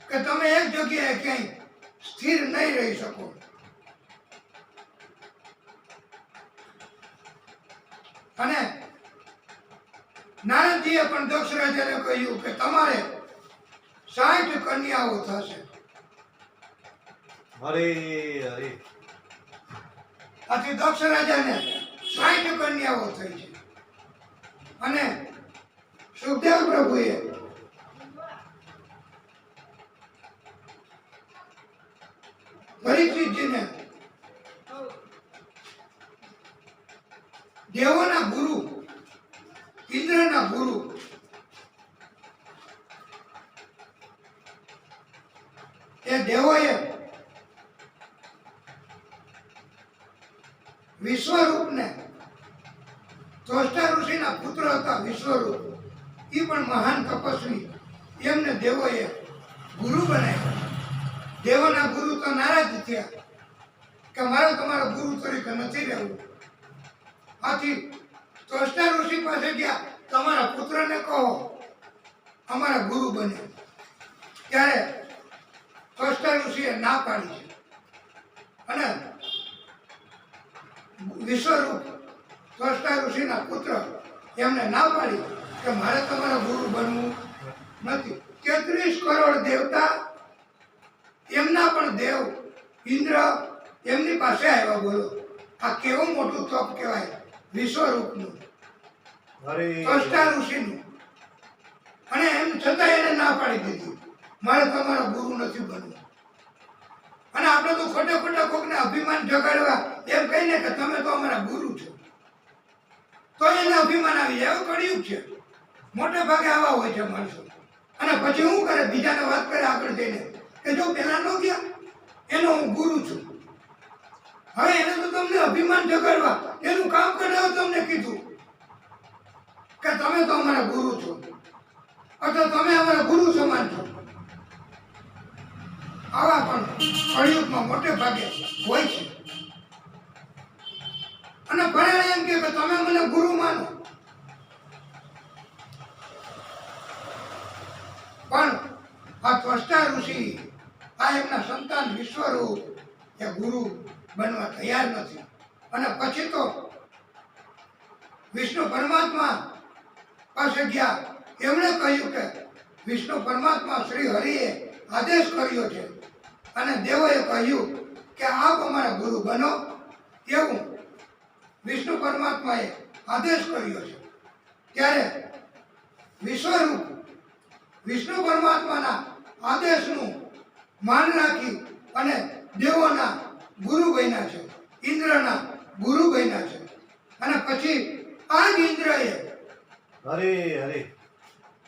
કે તમે એક જગ્યાએ ક્યાંય સ્થિર નહીં રહી શકો. અને નારદજીએ પણ દક્ષ રાજાને કહ્યું કે તમારે 60 કન્યાઓ થશે. હરે હરે આથી દક્ષ રાજાને 60 કન્યાઓ થઈ છે. અને સુખદેવ પ્રભુએ ઇન્દ્રના ગુરુ એ દેવોએ વિશ્વરૂપને, ત્વષ્ટા ઋષિના પુત્ર હતા વિશ્વરૂપ, એ પણ મહાન તપસ્વી, એમને દેવોએ ગુરુ બનાવ્યા. દેવોના ગુરુ તો નારાજ થયા કે મારે તમારા ગુરુ તરીકે નથી રહેવું. આથી ત્વષ્ટા ઋષિ પાસે ગયા, તમારા પુત્રને કહો અમારા ગુરુ બને. ત્યારે ત્વષ્ટા ઋષિએ ના પાડી છે અને વિશ્વરૂપ ત્વષ્ટા ઋષિના પુત્ર એમને ના પાડી કે મારે તમારા ગુરુ બનવું નથી. 33 કરોડ દેવતા, એમના પણ દેવ ઇન્દ્ર એમની પાસે આવ્યા. બોલો, આ કેવું મોટું તપ કહેવાય વિશ્વરૂપનું, ત્વષ્ટા ઋષિનું. અને એમ છતાં એને ના પાડી દીધી, મારે તમારા ગુરુ નથી બનવું. અને આપણે તો ખોટે ખોટા કોકને અભિમાન જગાડવા એમ કહીને કે તમે તો અમારા ગુરુ છો, તો એને અભિમાન આવી જાય. એવું કળિયુગ છે, મોટે ભાગે આવા હોય છે માણસો. અને પછી શું કરે, બીજાને વાત કરે આગળ જઈને કે જો પેલા ન ગયા એનો હું ગુરુ છું. હવે એને તો તમને અભિમાન જગાડવા એનું કામ કરાવ તમને કીધું કે તમે તો અમારા ગુરુ છો, અથવા તમે અમારા ગુરુ સમાન છો. આવા પણ કળિયુગમાં મોટે ભાગે હોય છે. અને ભણેલા એમ કે તમે મને ગુરુ માનો, પણ આ ત્વષ્ટા ઋષિ, આ એમના સંતાન વિશ્વરૂપ એ ગુરુ બનવા તૈયાર નથી. અને પછી તો વિષ્ણુ પરમાત્મા પાસે ગયા. એમણે કહ્યું કે વિષ્ણુ પરમાત્મા શ્રી હરિએ આદેશ કર્યો છે અને દેવોએ કહ્યું કે આપ અમારા ગુરુ બનો, એવું વિષ્ણુ પરમાત્માએ આદેશ કર્યો છે. ત્યારે વિશ્વરૂપ વિષ્ણુ પરમાત્માના આદેશનું માન રાખી અને દેવોના ગુરુ બન્યા છે, ઇન્દ્રના ગુરુ બન્યા છે. અને પછી આ જ ઇન્દ્રએ હરે હરે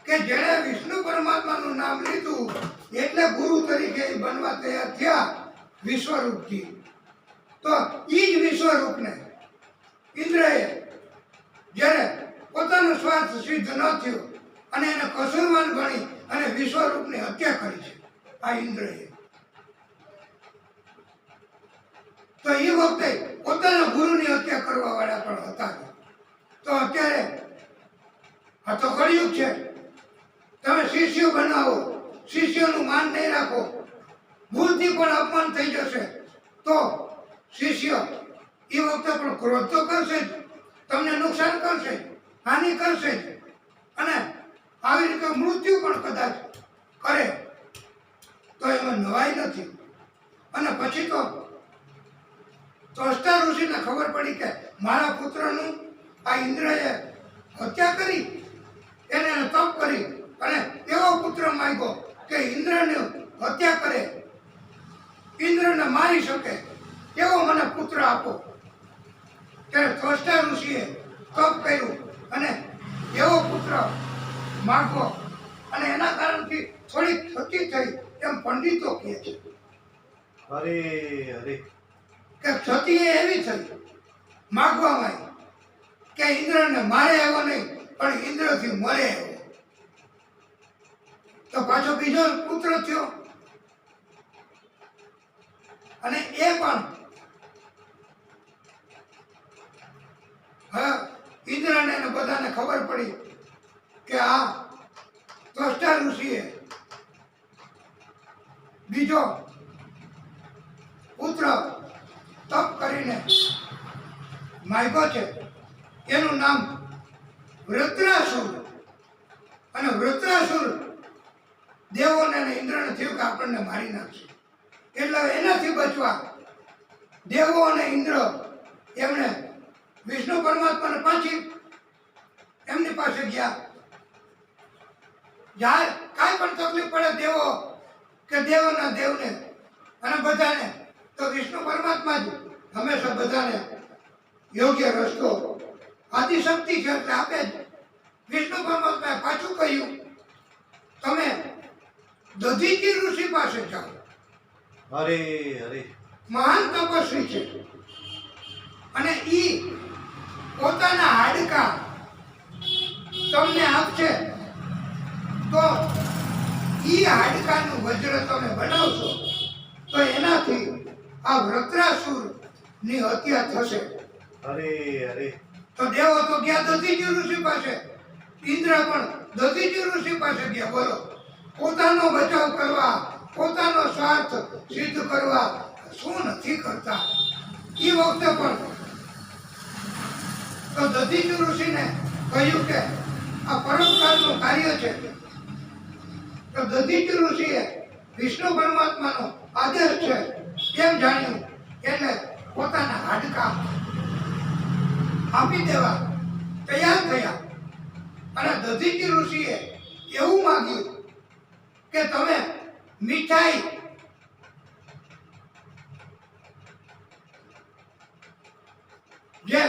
કે જેણે વિષ્ણુ પરમાત્માનું નામ લીધું એટલે ગુરુ તરીકે બનવા તૈયાર થયા વિશ્વરૂપથી. તો ઈ જ વિશ્વરૂપને ઇન્દ્રએ જ્યારે પોતાનો સ્વાર્થ સિદ્ધ ન થયો અને એને કસૂરવાન ગણી અને વિશ્વરૂપની હત્યા કરી છે આ ઇન્દ્રએ. તો એ વખતે પોતાના ગુરુની હત્યા કરવા વાળા પણ હતા. તો અત્યારે આ તો કળિયુગ છે, તમે શિષ્યો બનાવો, શિષ્યોનું માન નહીં રાખો, ભૂલથી પણ અપમાન થઈ જશે તો શિષ્ય એ વખતે પણ ક્રોધ તો કરશે જ, તમને નુકસાન કરશે, હાનિ કરશે જ. અને આવી રીતે મૃત્યુ પણ કદાચ કરે તો એમાં નવાઈ નથી. અને પછી તો ત્વષ્ટા ઋષિને ખબર પડી કે મારા પુત્રનું આ ઇન્દ્રએ હત્યા કરી, એને તપ કરી અને એવો પુત્ર માંગ્યો કે ઇન્દ્રને હત્યા કરે, ઇન્દ્રને મારી શકે એવો મને પુત્ર આપો. ત્યારે ત્વષ્ટા ઋષિએ તપ કર્યું અને એવો પુત્ર માંગવો, અને એના કારણથી થોડી ક્ષતિ થઈ એમ પંડિતો કહે છે. હરે હરે કે ક્ષતિ એવી થઈ માગવામાં કે ઇન્દ્રને મારે એવો નહીં પણ ઇન્દ્રથી મરે એવો. તો પાછો બીજો પુત્ર થયો અને એ પણ હવે ઇન્દ્રને ને બધાને ખબર પડી કે આ ત્વષ્ટા ઋષિએ બીજો પુત્ર તપ કરીને માગ્યો છે, એનું નામ વૃત્રાસુર. અને વૃત્રાસુર દેવોને અને ઇન્દ્રને થયું કે આપણને મારી નાખશે, એટલે એનાથી બચવા દેવો અને ઇન્દ્ર એમણે વિષ્ણુ પરમાત્માને પાછી એમની પાસે ગયા. જ્યારે કાંઈ પણ તકલીફ પડે દેવો કે દેવોના દેવને અને બધાને, તો વિષ્ણુ પરમાત્મા જ હંમેશા બધાને યોગ્ય રસ્તો, આદિશક્તિ છે એટલે આપે જ. વિષ્ણુ પરમાત્માએ પાછું કહ્યું, તમે દધીચી ઋષિ પાસે જાઓ, અરે અરે મહાન તપસ્વી છે અને ઈ પોતાના હાડકા તમને આપશે તો ઈ હાડકાનું વજ્ર તમે બનાવશો તો એનાથી આ વૃત્રાસુર ની હત્યા થશે. અરે અરે તો દેવો તો ગયા દધીચી ઋષિ પાસે, ઇન્દ્ર પણ દધીચી ઋષિ પાસે ગયા. બોલો, પોતાનો બચાવ કરવા, પોતાનો સ્વાર્થ સિદ્ધ કરવા શું નથી કરતા. એ વખતે પણ તો દધીચી ઋષિને કહ્યું કે આ પરોપકારનું કાર્ય છે. તો દધીચી ઋષિએ વિષ્ણુ પરમાત્માનો આદેશ છે એમ જાણ્યું એટલે પોતાના હાડકા આપી દેવા તૈયાર થયા. અને દધીચી ઋષિએ એવું માંગ્યું કે તમે મીઠાઈ જે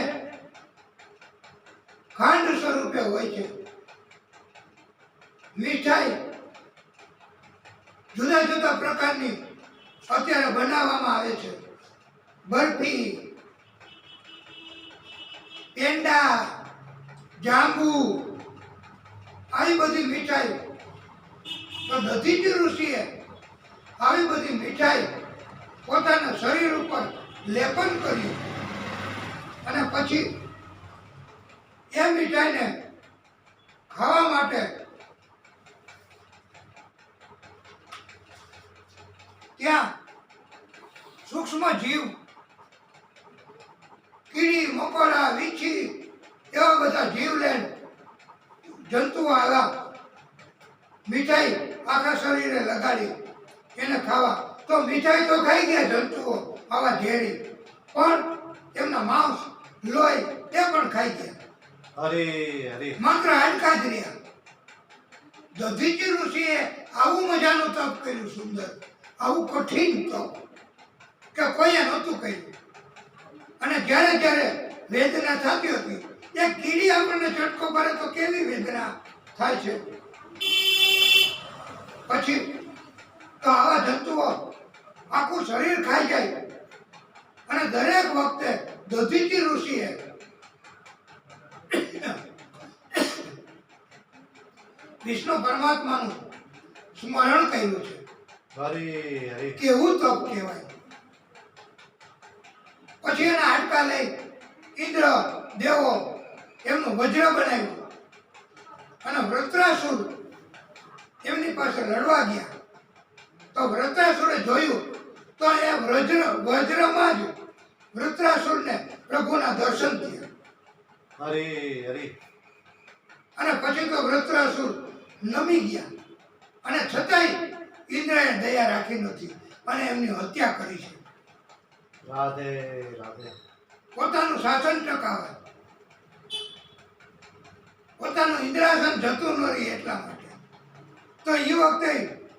ખાંડ સ્વરૂપે હોય છે, મીઠાઈ જુદા જુદા પ્રકારની અત્યારે બનાવવામાં આવે છે. બરફી, પેંડા, જાંબુ, આવી બધી મીઠાઈ. તો દધીચી ઋષિએ આવી બધી મીઠાઈ પોતાના શરીર ઉપર લેપન કર્યું અને પછી એ મીઠાઈને ખાવા માટે ત્યાં સૂક્ષ્મ જીવ, કીડી મકોડા, વીછી એવા બધા જીવલેણ જંતુઓ આવ્યા. મીઠાઈ આખા શરીરે લગાડી એને ખાવા. તો મીઠાઈ તો ખાઈ ગયા જંતુઓ આવા ઝેરી, પણ એમના માંસ, લોહી એ પણ ખાઈ ગયા. અરે અરે માત્ર હાડકા જ રહ્યા. દધીચી ઋષિએ આવું મજાનું તપ કર્યું, સુંદર, આવું કઠિન તપ કે કોઈએ નહોતું કર્યું. અને જ્યારે જ્યારે વેદના થતી હતી, એક કીડી આપણને ચટકો કરે તો કેવી વેદના થાય છે. પછી તો આવા જંતુઓ આખું શરીર ખાઈ જાય. અને દરેક વખતે દધીચી ઋષિએ વિષ્ણુ પરમાત્માનું સ્મરણ કર્યું છે. અરે અરે કેવું તપ કહેવાય. પછી એના હાડકા લઈ ઇન્દ્ર દેવો એમનું વજ્ર બનાવ્યું અને વૃત્રાસુર એમની પાસે લડવા ગયા. તો વૃત્રાસુરે જોયું તો એ વજ્રમાં જ વૃત્રાસુરને પ્રભુના દર્શન થયા. અરે અરે અને પછી તો વૃત્રાસુર નમી ગયા. અને છતાંય ઇન્દ્રએ દયા રાખી નથી અને એમની હત્યા કરી છે. રાધે રાધે પોતાનું શાસન ટકાવે, પોતાનું ઇન્દ્રાસન જતું ન રહે એટલા માટે. તો એ વખતે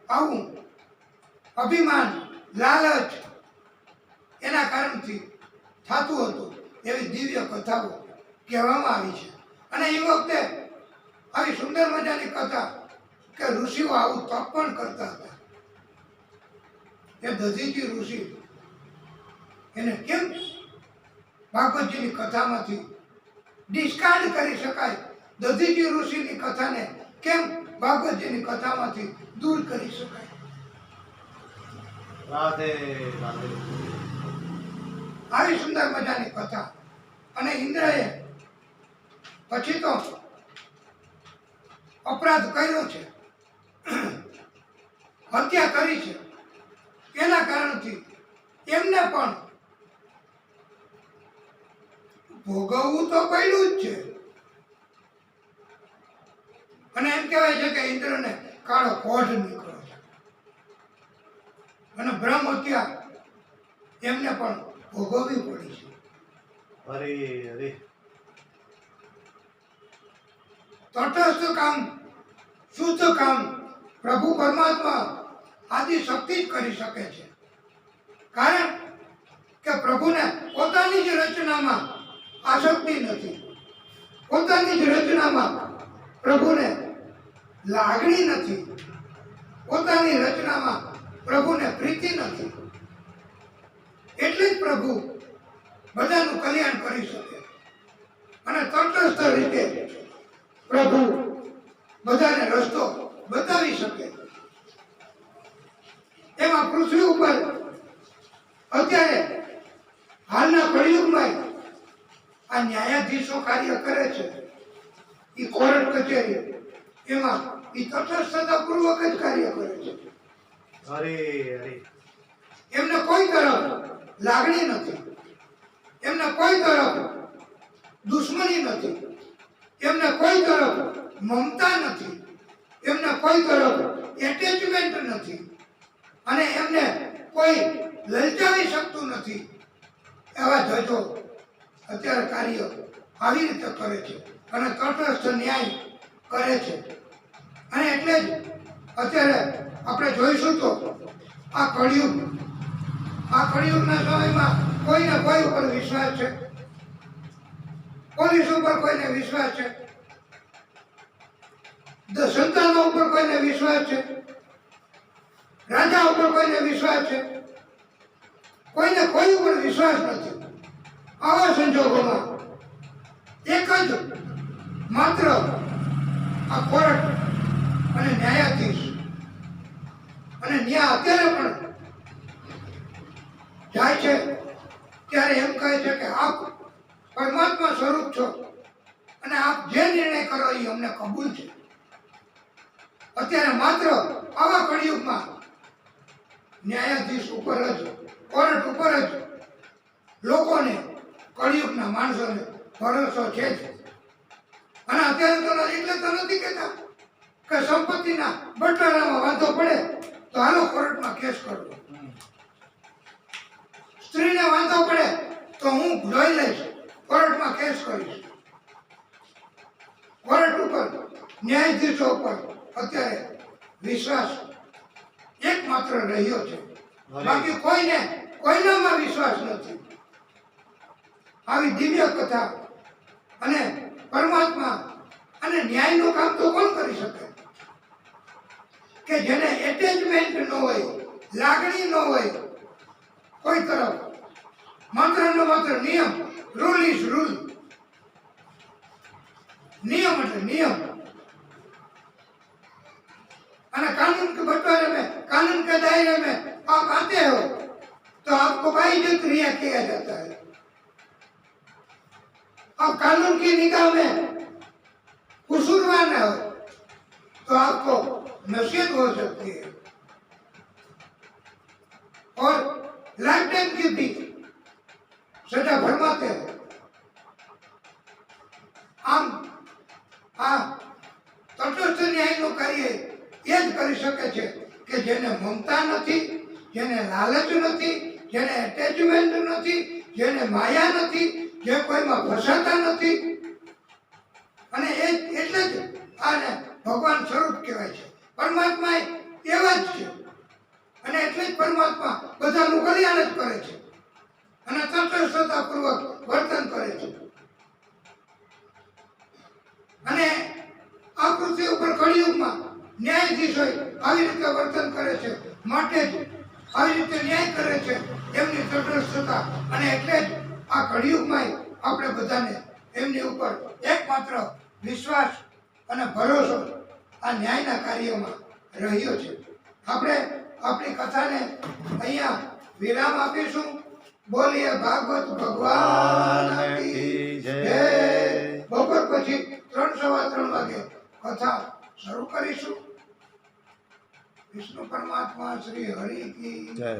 આવું અભિમાન, લાલચ એના કારણથી થતું હતું. એવી દિવ્ય કથાઓ કહેવામાં આવી છે. અને એ વખતે આવી સુંદર મજાની કથા કે ઋષિઓ આવું તપ પણ કરતા હતા. એ દધીચી ઋષિ એને કેમ ભાગવતજીની કથામાંથી ડિસ્કાર્ડ કરી શકાય? દધીચી ઋષિની કથાને કેમ ભાગવતજીની કથામાંથી દૂર કરી શકાય? રાધે રાધે આવી સુંદર મજાની કથા. અને ઇન્દ્રએ પછી તો અપરાધ કર્યો છે, હત્યા કરી છે. એના કારણથી એમને પણ ભોગવવું તો પડ્યું જ છે. અને એમ કહેવાય છે કે ઇન્દ્રને કાળો કોઢ નીકળ્યો છે. અને બ્રહ્મ હત્યા એમને પણ ભોગવવી પડી છે. અરે અરે તટસ્થ કામ, શુદ્ધ કામ પ્રભુ પરમાત્મા આદિ શક્તિ જ કરી શકે છે. કારણ કે પ્રભુને પોતાની જ રચનામાં આસક્તિ નથી. પોતાની જ રચનામાં પ્રભુને લાગણી નથી, પોતાની રચનામાં પ્રભુને પ્રીતિ નથી, એટલે જ પ્રભુ બધાનું કલ્યાણ કરી શકે અને તટસ્થ રીતે પ્રભુ બધાને રસ્તો બતાવી શકે. એમાં પૃથ્વી ઉપર અત્યારે હાલના કળિયુગમાં આ ન્યાયાધીશો કાર્ય કરે છે, એ કોર્ટ કચેરી, એમાં એ તટસ્થતાપૂર્વક જ કાર્ય કરે છે. અરે અરે એમને કોઈ તરફ લાગણી નથી, એમને કોઈ તરફ દુશ્મની નથી, એમને કોઈ તરફ મમતા નથી, એમને કોઈ તરફ એટેચમેન્ટ નથી અને એમને કોઈ લલચાવી શકતું નથી. એવા જજો અત્યારે કાર્ય આવી રીતે કરે છે અને તટસ્થ ન્યાય કરે છે. અને એટલે જ અત્યારે આપણે જોઈશું તો આ કળિયુગના સમયમાં કોઈને કોઈ ઉપર વિશ્વાસ છે, પોલીસ ઉપર કોઈને વિશ્વાસ છે, સંતાનો ઉપર કોઈને વિશ્વાસ છે, રાજા ઉપર કોઈને વિશ્વાસ છે, કોઈને કોઈ ઉપર વિશ્વાસ નથી. આવા સંજોગોમાં એક જ માત્ર આ કોર્ટ અને ન્યાયાધીશ અને ન્યાય અત્યારે પણ જાય છે ત્યારે એમ કહે છે કે આપ પરમાત્મા સ્વરૂપ છો અને આપ જે નિર્ણય કરો એ અમને કબૂલ છે. અત્યારે માત્ર આવા કળિયુગમાં ન્યાયાધીશ ઉપર જ, કોર્ટ ઉપર જ લોકોને, કળિયુગના માણસોને ભરોસો છે જ. અને અત્યારે તો એટલે તો નથી કહેતા કે સંપત્તિના બટલારામાં વાંધો પડે તો હાલો કોર્ટમાં કેસ કરવો, સ્ત્રીને વાંધો પડે તો હું જોઈ લઈશ, કોર્ટમાં કેસ કરીશ. કોર્ટ ઉપર, ન્યાયાધીશો ઉપર અત્યારે વિશ્વાસ એકમાત્ર રહ્યો છે, બાકી કોઈનામાં વિશ્વાસ નથી. આવી દિવ્ય કથા અને પરમાત્મા અને ન્યાયનું કામ તો કોણ કરી શકે કે જેને એટેચમેન્ટ ન હોય, લાગણી ન હોય કોઈ તરફ, માત્ર ને માત્ર નિયમ, રૂલ ઇઝ રૂલ, નિયમ એટલે નિયમ. અને कानून के बंटवारे में, कानून के दायरे में आप आते हो तो आपको बाइज्जत रिहा किया जाता है. आप कानून की निगाह में कसूरवार न हो तो आपको नसीहत हो सकती है और लाइफ टाइम की भी सजा भरमाते हैं. આમ આ તટસ્થ ન્યાયનું કાર્ય એ જ કરી શકે છે કે જેને મમતા નથી, જેને લાલચ નથી, જેને એટેચમેન્ટ નથી, જેને માયા નથી, જે કોઈમાં ફસાતા નથી. અને એટલે જ આને ભગવાન સ્વરૂપ કહેવાય છે. પરમાત્મા એવા જ છે અને એટલે જ પરમાત્મા બધાનું કલ્યાણ જ કરે છે અને તટસ્થતાપૂર્વક વર્તન કરે છે. અને આ પૃથ્વી ઉપર કળિયુગમાં ન્યાયાધીશો આવી રીતે વર્તન કરે છે, માટે જ આવી રીતે ન્યાય કરે છે એમની તટસ્થતા. અને એટલે જ આ કળિયુગમાં આપણે બધાને એમની ઉપર એકમાત્ર વિશ્વાસ અને ભરોસો આ ન્યાયના કાર્યમાં રહ્યો છે. આપણે આપણી કથાને અહીંયા વિરામ આપીશું. બોલીએ ભાગવત ભગવાન કી જય. બપોર પછી 3:15 વાગે કથા શરૂ કરીશું. વિષ્ણુ પરમાત્મા શ્રી હરિ કી જય.